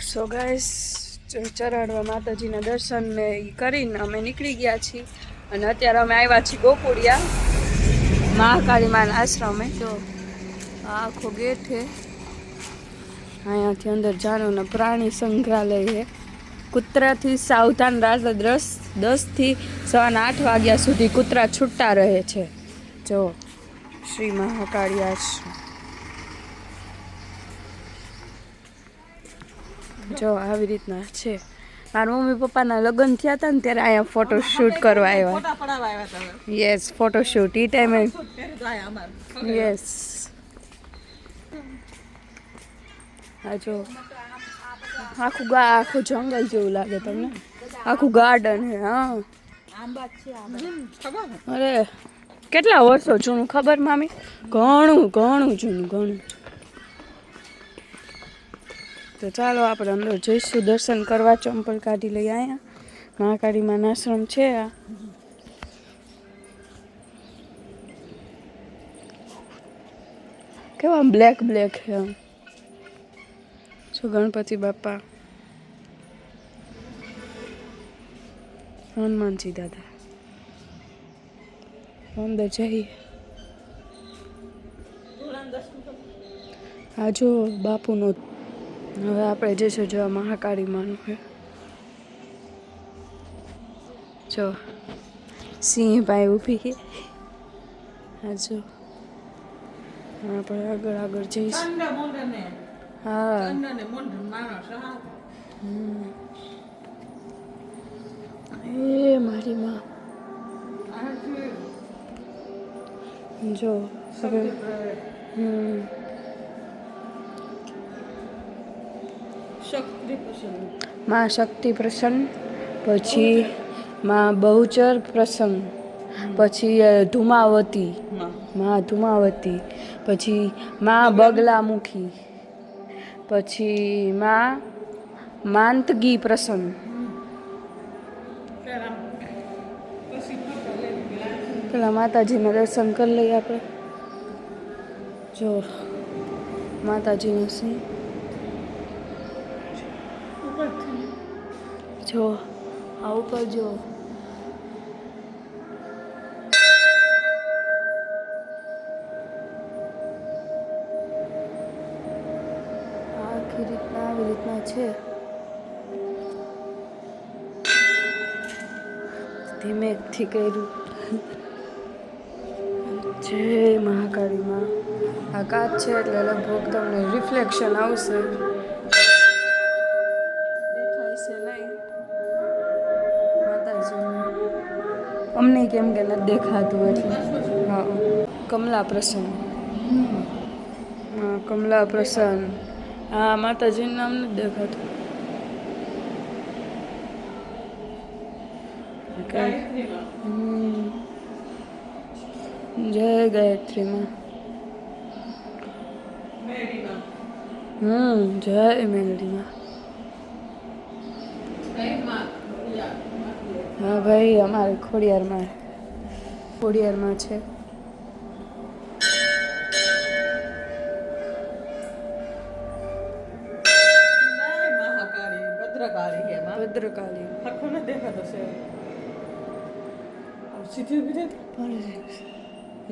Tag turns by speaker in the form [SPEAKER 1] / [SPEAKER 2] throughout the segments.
[SPEAKER 1] So guys Charadva માતાજીના દર્શન ને કરીને અમે નીકળી ગયા છીએ અને અત્યારે અમે આવ્યા છીએ ગોકુળિયા મહાકાળી માના આશ્રમે. જો આખો ગેટ છે, અહીંયાથી અંદર જાનો ને પ્રાણી સંગ્રહાલય છે. કૂતરાથી સાવધાન રાત 10થી સવારના 8 વાગ્યા સુધી કૂતરા છૂટા રહે છે. જો શ્રી મહાકાળી આશ્રમ. જો આવી રીતના છે. મારા મમ્મી પપ્પાના લગ્ન થયા હતા ને ત્યારે અહીંયા ફોટો શૂટ કરવા આવ્યા. યસ, ફોટો શૂટ ઈ ટાઈમે. યસ, હા જો આખું જંગલ જેવું લાગે તમને, આખું ગાર્ડન હે. હા, અરે કેટલા વર્ષો જૂનું ખબર મામી? ઘણું જૂનું. તો ચાલો આપણે અંદર જઈશું દર્શન કરવા. ચંપલ કાઢી લઈ. અહીંયા મહાકાળી માનો આશ્રમ છે. આ કેવા બ્લેક છે આમ. જો ગણપતિ બાપા, હનુમાનજી દાદા. અંદર જઈએ. આ જો બાપુનો. હવે આપણે જઈશું જો મહાકાળી માનું છે. જો સિંહ ભાઈ ઊભી છે. હા જો આપણે આગળ જઈશું. હા, એ મારી માં. જો હવે માં શક્તિ પ્રસન્ન, પછી માં બહુચર પ્રસંગ, પછી ધુમાવતી, પછી માં બગલામુખી, પછી માં માંતગી પ્રસન્ન. પેલા માતાજીના દર્શન કરી લઈએ આપણે. જો માતાજીનું સિંહ. જો આ ઉપર જો આવી રીતના છે. ધીમેથી કર્યું. જય મહાકાળીમાં. આ કાચ છે એટલે લગભગ તમને રિફ્લેક્શન આવશે. અમને કેમ કે નથી દેખાતું એટલે. હા, કમલા પ્રસન્ન. હા, કમલા પ્રસન્ન. હા, માતાજીનું નામ નથી દેખાતું. જય ગાયત્રીમાં. જય મેલડીમાં. હા ભાઈ, અમારે ખોડિયારમાં છે. ભદ્રકાળી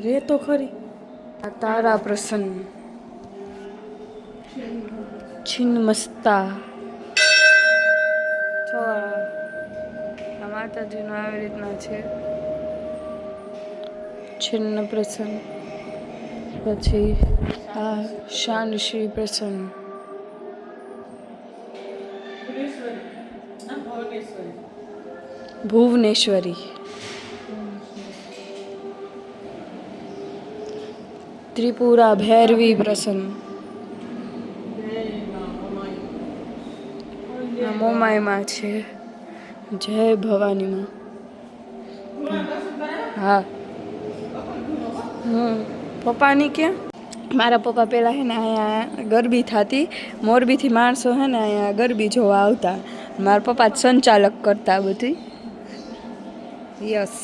[SPEAKER 1] રે તો ખરી. આ તારા પ્રસન્ન, છિન્નમસ્તા. માતાજીનું આવી રીતના છે. છિન્ન પ્રસન્ન, પછી આ શાનશ્રી પ્રસન્ન, ભુવનેશ્વરી, ત્રિપુરા ભૈરવી પ્રસન્ન, મોમાઈમાં છે. જય ભવાનીમાં. હા, પપ્પાની ક્યાં? મારા પપ્પા પહેલાં હે ને અહીંયા ગરબી થતી, મોરબીથી માણસો હે ને અહીંયા ગરબી જોવા આવતા. મારા પપ્પા જ સંચાલક કરતા બધી. યસ,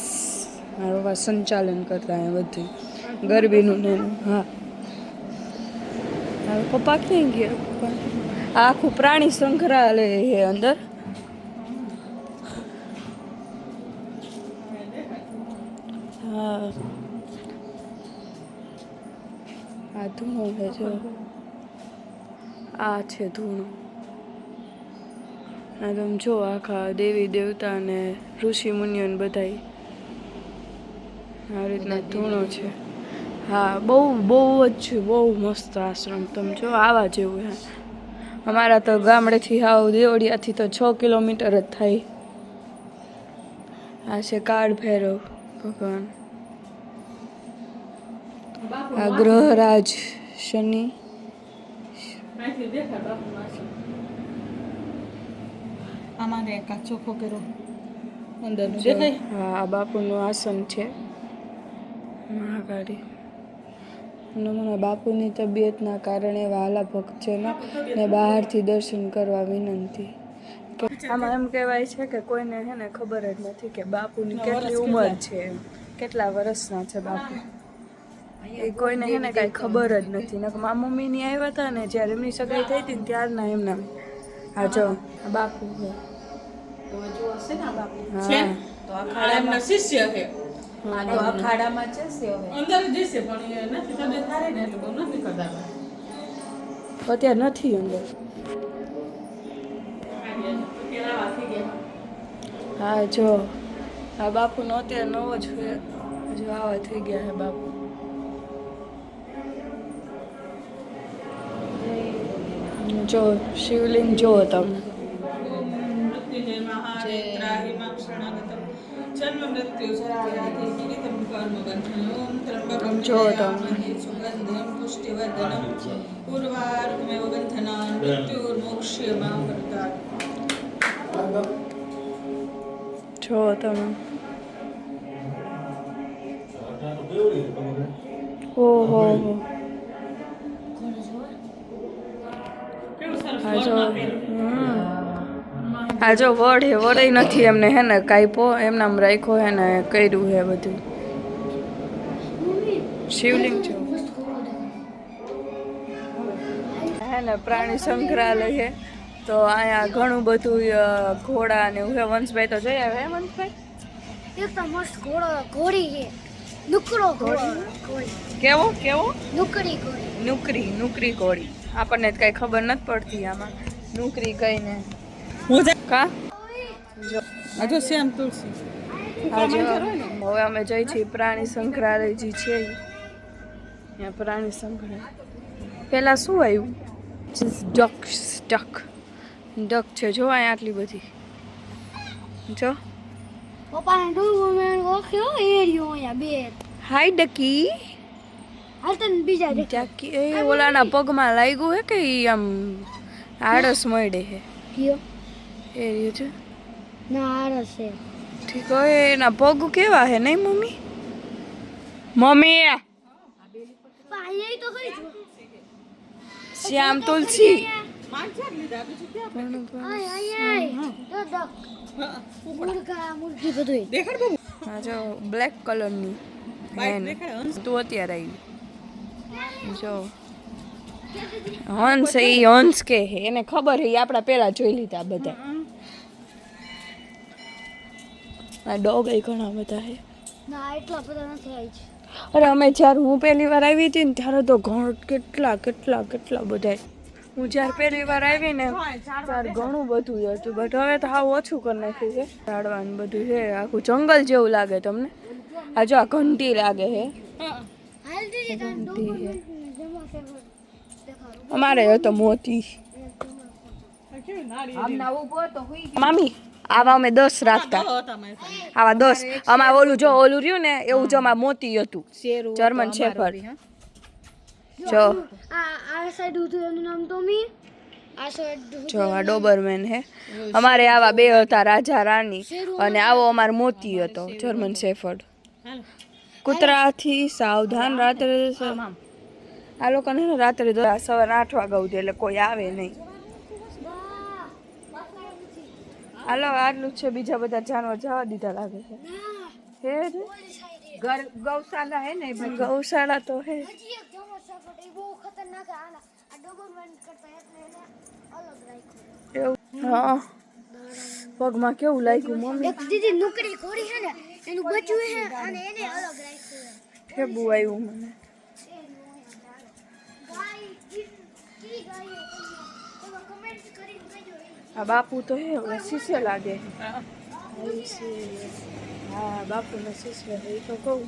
[SPEAKER 1] મારા પપ્પા સંચાલન કરતા અહીંયા બધી ગરબીનું ને. હા, મારા પપ્પા ક્યાં ગયા? પપ્પા આ આખું પ્રાણી સંગ્રહાલય છે અંદર. હા આ ધૂણો છે જો, આ છે ધૂણો. આ તમે જો આખા દેવી દેવતા ને ઋષિ મુનિઓ બધાય આ રીતના ધૂણો છે. હા બહુ જ છે, બહુ મસ્ત આશ્રમ. તમે જો આવા જેવું હે. અમારા તો ગામડેથી હાવ દેવડિયાથી તો 6 કિલોમીટર જ થાય. આ છે કાળ ભૈરવ ભગવાન. આ ગ્રહરાજ શનિ. હા આ બાપુનું આસન છે મહાકાળી. નમૂના બાપુની તબિયતના કારણે વહાલા ભક્તજનો ને બહારથી દર્શન કરવા વિનંતી. આમાં એમ કહેવાય છે કે કોઈને છે ને ખબર જ નથી કે બાપુની કેટલી ઉંમર છે, કેટલા વર્ષના છે બાપુ. એ કોઈને છે ને કાંઈ ખબર જ નથી. ને મારા મમ્મીની આવ્યા હતા ને જ્યારે એમની સગાઈ થઈ હતી ને ત્યારના એમના. હા જો બાપુ છે.
[SPEAKER 2] શિષ્ય છે.
[SPEAKER 1] અત્યારે નથી અંદર. હા જો આ બાપુનો અત્યારે નવો જ છે. જો આવા થઈ ગયા છે બાપુ. જો શિવલિંગ જો તમે. જો તમે જો તમે. ઓહો આ જો વડ હે, વડ નથી એમને હે ને કાપ્યો, એમનામ રાખ્યો હે ને કર્યું હે બધું. શિવલિંગ છે હે ને પ્રાણી સંગ્રહાલય છે. તો અહીંયા ઘણું બધું ઘોડા ને એવું હે. વંશભાઈ તો જઈ આવે. વંશભાઈ
[SPEAKER 3] એક તો મસ્ત ઘોડી છે. નુકરો ઘોડી.
[SPEAKER 1] કેવો કેવો?
[SPEAKER 3] નુકરી ઘોડી.
[SPEAKER 1] નુકરી ઘોડી. આપણને જ કઈ ખબર નથી પડતી આમાં નુકરી કઈને. કા
[SPEAKER 2] જો શ્યામ તુલસી.
[SPEAKER 1] હવે અમે જઈ છીએ પ્રાણી સંગ્રહાલય જે છે ત્યાં. પ્રાણી સંગ્રહાલય પેલા શું આવ્યું? ડક છે જો અહીંયા આટલી બધી. જો
[SPEAKER 3] પપ્પાને ડૂબો મેં ઓખ્યો એરિયો અહીંયા બે.
[SPEAKER 1] હાય ડકી.
[SPEAKER 3] હાલ તને બીજા
[SPEAKER 1] ડકી એ ઓલાના પગમાં લાગ્યું હે કે ઈ આમ આળસ મળે હે?
[SPEAKER 3] કયો
[SPEAKER 1] એ રહ્યું છે
[SPEAKER 3] ના આરસ છે.
[SPEAKER 1] ઠીક હોય. એના પગ કેવા હે નહીં મમ્મી? મમ્મી
[SPEAKER 3] પાયે તો ખરી જો
[SPEAKER 1] શ્યામ તુલસી.
[SPEAKER 3] મુર્ગી બધું
[SPEAKER 1] હા જો બ્લેક કલરની તું અત્યારે આવી. જો હંસ એ હંસ કે હે એને ખબર હે. આપણા પેલા જોઈ લીધા બધા. આ ડોગ એ ઘણા બધા હે.
[SPEAKER 3] ના એટલા બધા નથી આવી છે.
[SPEAKER 1] અરે અમે જ્યારે હું પહેલી વાર આવી હતી ને ત્યારે તો કેટલા બધા. હું જ્યારે પહેલી વાર આવી ને ત્યારે ઘણું બધું હતું. બટ હવે તો હાવ ઓછું કરી નાખ્યું છે. ઝાડવાનું બધું છે. આખું જંગલ જેવું લાગે તમને. આ જો આ ઘંટી લાગે છે. અમારે હતો મોતી. મામી આવા અમે 10 રાખતા. આવા 10 અમારે ઓલું રહ્યું ને એવું જો અમારે મોતી હતું. German shepherd. જો
[SPEAKER 3] આ સાઈડ હતું એનું નામ ટોમી. આ સાઈડ
[SPEAKER 1] જો આ ડોબરમેન હે. અમારે આવા 2 હતા રાજા રાણી. અને આવો અમાર મોતી હતો જર્મન શેફર્ડ. કૂતરાથી સાવધાન. રાત્રે આ લોકોને રાત્રે સવારે 8 વાગ્યા સુધી એટલે કોઈ આવે નહીં. હાલો આટલું છે. બીજા બધા જાનવર જવા દીધા લાગે છે. હે ગૌશાળા હે ને? ગૌશાળા તો હે.
[SPEAKER 3] બહુ ખતરનાક આ ડોબરમેન કરતા એટલે અલગ
[SPEAKER 1] હા પગમાં કેવું લાગ્યું મમ્મી
[SPEAKER 3] એક દીદી નુકડી ઘોડી છે ને એનું બચ્ચું છે અને એને અલગ રાખ્યું છે
[SPEAKER 1] કેવું આવ્યું મને
[SPEAKER 3] ગાય કી ગાય એમાં કમેન્ટ કરીને કહેજો
[SPEAKER 1] આ બાપુ તો હે હવે શિષ્ય લાગે હા બાપુને શિષ્ય એ તો કહું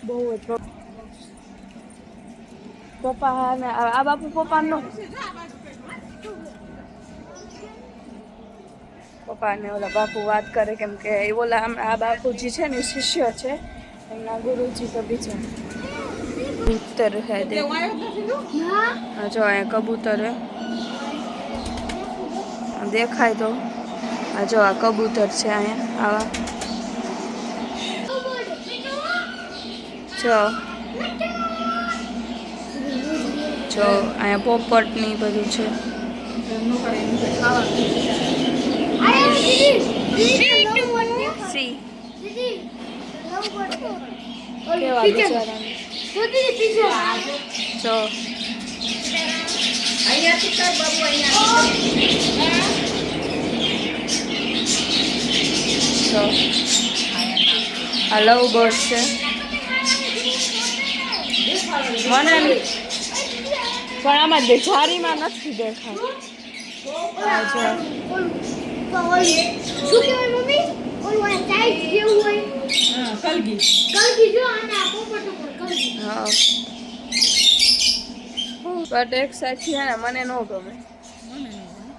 [SPEAKER 1] બહુ જ પપ્પા ને આ બાપુ પપ્પાનો પપ્પાને ઓલા બાપુ વાત કરે કેમ કે ઓલા આ બાપુજી છે ને શિષ્ય છે એમના ગુરુજી તો બીજા કબૂતર હે હા જો અહીંયા કબૂતર હે દેખાય તો આ જો આ કબૂતર છે અહીંયા આવા જો જો અહીંયા પોપટ ની બધું છે સી કેવા બિચારાને જો જો આ લવ બર્ડ છે મને પણ આમાં જારીમાં નથી દેખાય
[SPEAKER 3] શું કહેવાય મમ્મી ઓલું આ સાઈઝ જેવું હોય
[SPEAKER 2] કલગી
[SPEAKER 3] જો આના પોપટ ઉપર કલગી
[SPEAKER 1] હા બટ એક સાઈડથી હે ને મને ન ગમે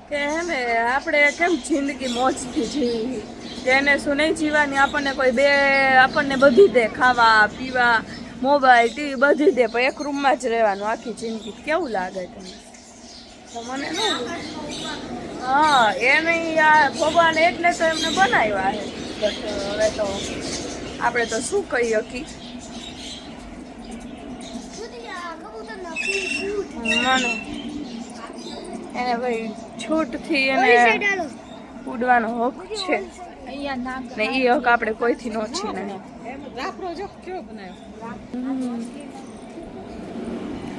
[SPEAKER 1] કે હે ને આપણે કેમ જિંદગી મોજથી જીવી તેને શું નહીં જીવવાની આપણને બધી દે ખાવા પીવા મોબાઈલ ટીવી બધી દે પણ એક રૂમમાં જ રહેવાનું આખી જિંદગી કેવું લાગે તમને તો મને ન હા એને આ ભગવાન એટલે તો એમને બનાવ્યા છે બટ હવે તો આપણે તો શું કહી શકી મને એને ભાઈ છૂટથી એને ઉડવાનો હક છે ને એ હક આપણે કોઈથી નો છીને
[SPEAKER 2] રાફડો જો કેવો બનાવ્યો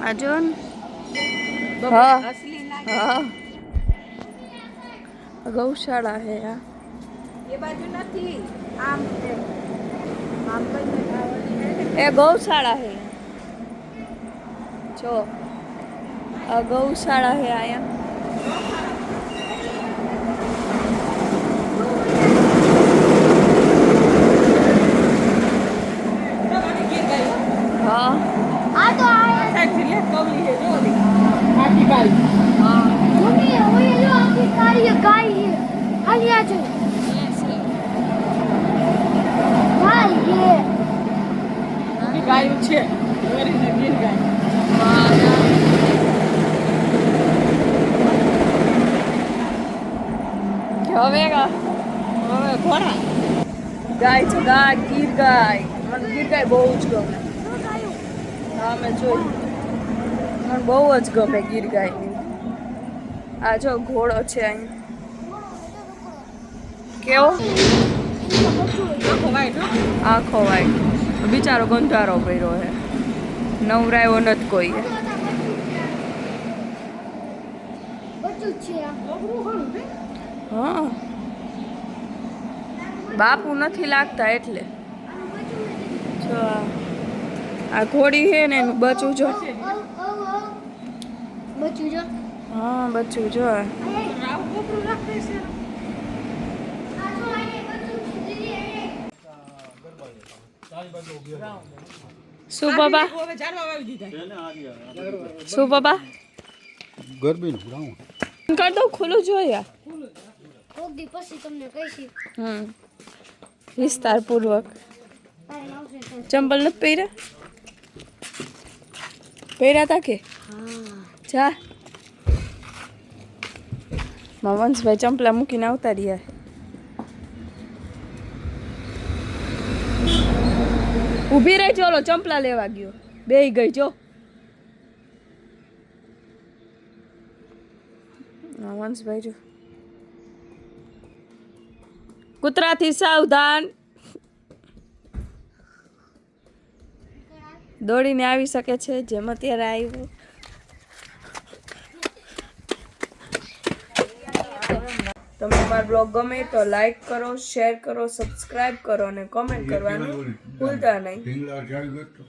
[SPEAKER 1] આ જો ને હા હા ગૌશાળા હે આ
[SPEAKER 2] એ બાજુ નથી આમ
[SPEAKER 1] એ ગૌશાળા હે જો આ ગૌશાળા હે આયા હા
[SPEAKER 3] આ તો આ
[SPEAKER 2] સાઈડ લે કવલી હે જો ઓલી આખી ગાય
[SPEAKER 3] મમ્મી ઓય જો આખી કાળી ગાય છે હાલ્યા છે ગાય છે
[SPEAKER 2] આખી ગાય છે ઓરીને ગીર ગાય
[SPEAKER 1] હવે
[SPEAKER 2] ઘોડા
[SPEAKER 1] ગાય છે ગાય ગીર ગાય મને ગીર ગાય બહુ જ ગમે હા મેં જોયું મને બહુ જ ગમે ગીર ગાયની આ જો ઘોડો છે અહીં કેવો
[SPEAKER 2] આખો વાઈટ હો
[SPEAKER 1] આખો વાઈટ બિચારો ગંધારો કર્યો છે નવરાયો નથી કોઈ
[SPEAKER 3] બચ્ચું છે આ
[SPEAKER 2] બબરું ખરું ને
[SPEAKER 1] હા બાપુ નથી લાગતા એટલે જો આ ઘોડી છે ને એનું બચ્ચું જો
[SPEAKER 3] બચ્ચું જો
[SPEAKER 1] હા બચ્ચું જો
[SPEAKER 2] આવું બબરું રાખે છે
[SPEAKER 1] શું બાબા
[SPEAKER 2] હવે જાણવા વાવી દીધા
[SPEAKER 1] શું બાબા
[SPEAKER 4] ગરબીનું ગ્રાઉન્ડ
[SPEAKER 1] કર દઉં ખુલ્લું જોઈએ
[SPEAKER 3] કોક દી પછી તમને કહીશી
[SPEAKER 1] વિસ્તારપૂર્વક
[SPEAKER 3] તારે આવશે તો
[SPEAKER 1] ચંપલ નથી પહેર્યા પહેર્યા તા કે જા વંશભાઈ ચંપલા મૂકીને આવતા રહ્યા ઊભી રહી ચોલો ચંપલા લેવા ગયો બેહી ગઈ જો વંશભાઈ જો કૂતરાથી સાવધાન દોડીને આવી શકે છે જેમ અત્યારે આવ્યું તમને મારો બ્લોગ ગમે તો લાઈક કરો, શેર કરો, સબસ્ક્રાઇબ કરો અને કોમેન્ટ કરવાનું ભૂલતા નહીં.
[SPEAKER 4] ઢીંગલા ચાલી ગયો તો